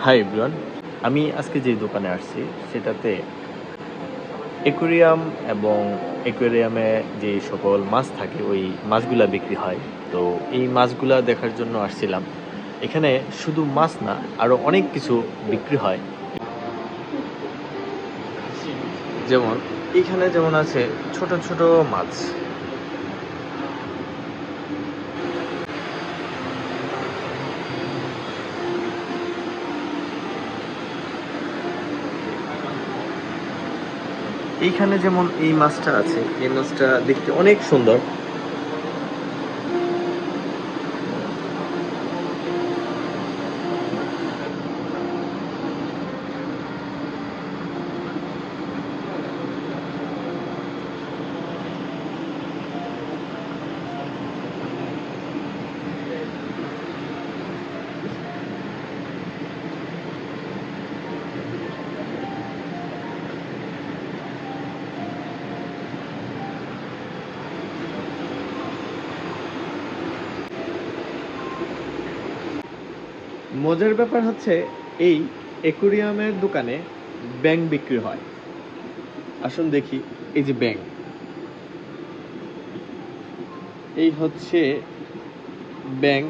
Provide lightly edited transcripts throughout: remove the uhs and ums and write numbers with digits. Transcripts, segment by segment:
Hi everyone, আমি আজকে যে দোকানে আসছি সেটাতে অ্যাকুয়ারিয়াম এবং অ্যাকুয়ারিয়ামে যে সকল মাছ থাকে ওই মাছগুলা বিক্রি হয়। তো এই মাছগুলা দেখার জন্য আসছিলাম। এখানে শুধু মাছ না, আরও অনেক কিছু বিক্রি হয়। যেমন এখানে যেমন আছে ছোট ছোট মাছ। এইখানে যেমন এই মাছটা আছে, এই মাছটা দেখতে অনেক সুন্দর। মজার ব্যাপার হচ্ছে এই অ্যাকুয়ারিয়ামের দোকানে ব্যাঙ বিক্রি হয়। আসুন দেখি, এই যে ব্যাঙ, এই হচ্ছে ব্যাঙ।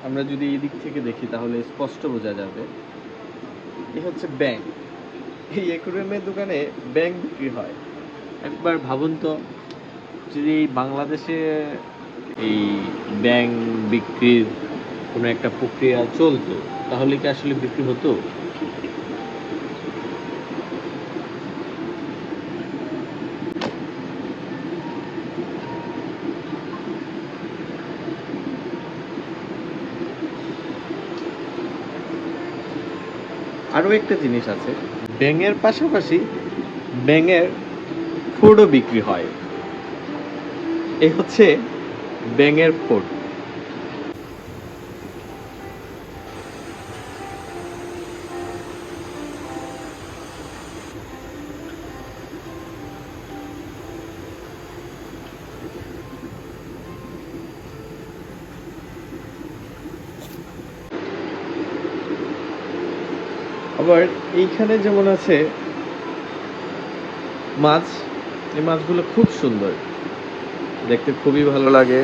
আমরা যদি এই দিক থেকে দেখি তাহলে স্পষ্ট বোঝা যাবে। এই হচ্ছে ব্যাঙ। এই অ্যাকুয়ারিয়ামের দোকানে ব্যাঙ বিক্রি হয়। একবার ভাবুন তো, যদি এই বাংলাদেশে এই ব্যাঙ বিক্রির কোনো একটা প্রক্রিয়া চলতো তাহলে কি আসলে বিক্রি হতো? আরও একটা জিনিস আছে, ব্যাঙের পাশাপাশি ব্যাঙের ফুডও বিক্রি হয়। এই হচ্ছে ব্যাঙের ফুড। আবার এইখানে যেমন আছে মাছ, এই মাছগুলো খুব সুন্দর, দেখতে খুবই ভালো লাগে।